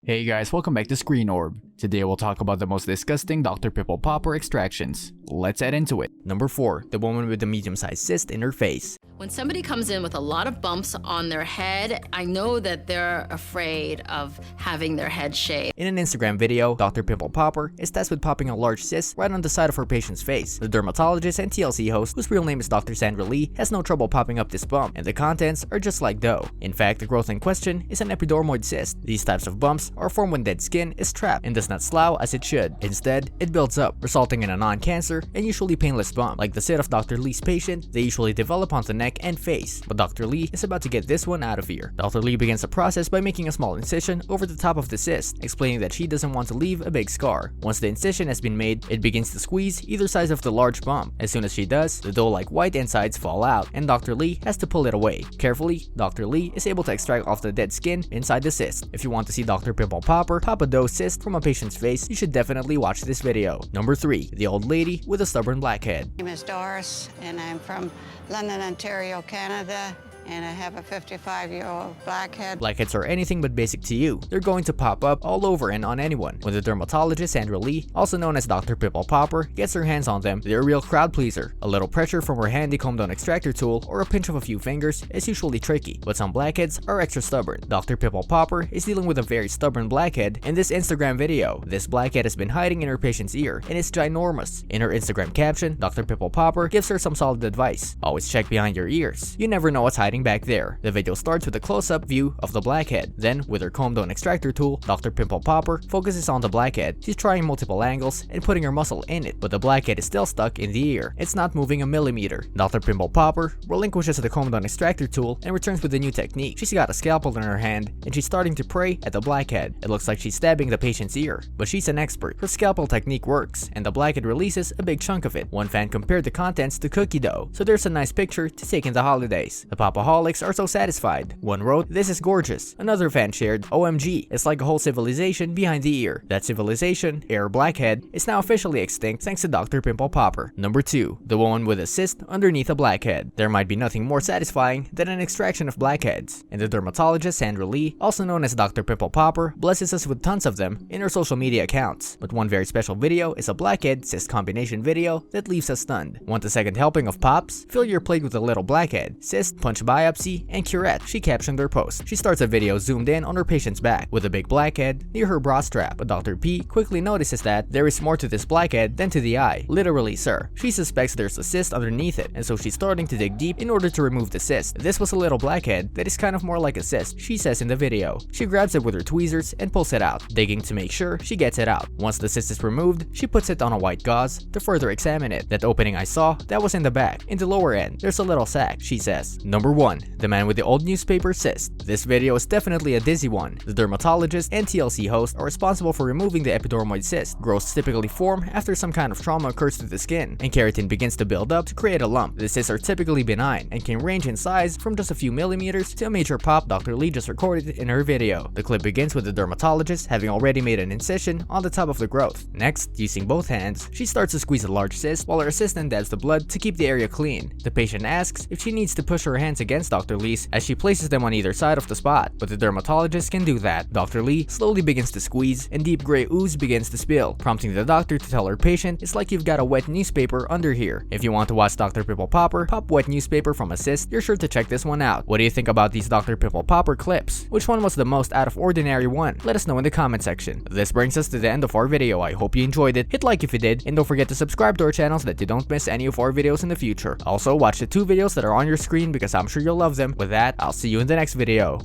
Hey guys, welcome back to Screen Orb. Today we'll talk about the most disgusting Dr. Pimple popper extractions. Let's head into it. Number 4. The woman with the medium-sized cyst in her face. When somebody comes in with a lot of bumps on their head, I know that they're afraid of having their head shaved. In an Instagram video, Dr. Pimple Popper is tasked with popping a large cyst right on the side of her patient's face. The dermatologist and TLC host, whose real name is Dr. Sandra Lee, has no trouble popping up this bump, and the contents are just like dough. In fact, the growth in question is an epidermoid cyst. These types of bumps are formed when dead skin is trapped and does not slough as it should. Instead, it builds up, resulting in a non-cancer and usually painless bump. Like the cyst of Dr. Lee's patient, they usually develop on the neck and face, but Dr. Lee is about to get this one out of here. Dr. Lee begins the process by making a small incision over the top of the cyst, explaining that she doesn't want to leave a big scar. Once the incision has been made, it begins to squeeze either side of the large bump. As soon as she does, the dough-like white insides fall out, and Dr. Lee has to pull it away. Carefully, Dr. Lee is able to extract off the dead skin inside the cyst. If you want to see Dr. Pimple Popper pop a dough cyst from a patient's face, you should definitely watch this video. Number 3. The old lady with a stubborn blackhead. My name is Doris, and I'm from London, Ontario, Canada, and I have a 55-year-old blackhead. Blackheads are anything but basic to you. They're going to pop up all over and on anyone. When the dermatologist Sandra Lee, also known as Dr. Pimple Popper, gets her hands on them, they're a real crowd pleaser. A little pressure from her handy comb down extractor tool or a pinch of a few fingers is usually tricky, but some blackheads are extra stubborn. Dr. Pimple Popper is dealing with a very stubborn blackhead in this Instagram video. This blackhead has been hiding in her patient's ear, and it's ginormous. In her Instagram caption, Dr. Pimple Popper gives her some solid advice. Always check behind your ears. You never know what's hiding back there. The video starts with a close-up view of the blackhead. Then, with her comb down extractor tool, Dr. Pimple Popper focuses on the blackhead. She's trying multiple angles and putting her muscle in it, but the blackhead is still stuck in the ear. It's not moving a millimeter. Dr. Pimple Popper relinquishes the comb down extractor tool and returns with a new technique. She's got a scalpel in her hand, and she's starting to pray at the blackhead. It looks like she's stabbing the patient's ear, but she's an expert. Her scalpel technique works, and the blackhead releases a big chunk of it. One fan compared the contents to cookie dough, so there's a nice picture to take in the holidays. The Popaholics are so satisfied. One wrote, "This is gorgeous." Another fan shared, "OMG, it's like a whole civilization behind the ear." That civilization, ear blackhead, is now officially extinct thanks to Dr. Pimple Popper. Number 2. The woman with a cyst underneath a blackhead. There might be nothing more satisfying than an extraction of blackheads, and the dermatologist Sandra Lee, also known as Dr. Pimple Popper, blesses us with tons of them in her social media accounts. But one very special video is a blackhead cyst combination video that leaves us stunned. Want a second helping of pops? Fill your plate with a little blackhead, cyst, punch biopsy, and curette, she captioned her post. She starts a video zoomed in on her patient's back with a big blackhead near her bra strap, but Dr. P quickly notices that there is more to this blackhead than to the eye. Literally, sir. She suspects there's a cyst underneath it, and so she's starting to dig deep in order to remove the cyst. This was a little blackhead that is kind of more like a cyst, she says in the video. She grabs it with her tweezers and pulls it out, digging to make sure she gets it out. Once the cyst is removed, she puts it on a white gauze to further examine it. That opening I saw, that was in the back. In the lower end, there's a little sac, she says. Number 1. The man with the old newspaper cyst. This video is definitely a dizzy one. The dermatologist and TLC host are responsible for removing the epidermoid cyst. Growths typically form after some kind of trauma occurs to the skin, and keratin begins to build up to create a lump. The cysts are typically benign and can range in size from just a few millimeters to a major pop Dr. Lee just recorded in her video. The clip begins with the dermatologist having already made an incision on the top of the growth. Next, using both hands, she starts to squeeze a large cyst while her assistant dabs the blood to keep the area clean. The patient asks if she needs to push her hands against Dr. Lee's as she places them on either side of the spot, but the dermatologist can do that. Dr. Lee slowly begins to squeeze, and deep gray ooze begins to spill, prompting the doctor to tell her patient, "It's like you've got a wet newspaper under here." If you want to watch Dr. Pimple Popper pop wet newspaper from a cyst, you're sure to check this one out. What do you think about these Dr. Pimple Popper clips? Which one was the most out of ordinary one? Let us know in the comment section. This brings us to the end of our video. I hope you enjoyed it. Hit like if you did, and don't forget to subscribe to our channel so that you don't miss any of our videos in the future. Also, watch the 2 videos that are on your screen because I'm sure you'll love them. With that, I'll see you in the next video.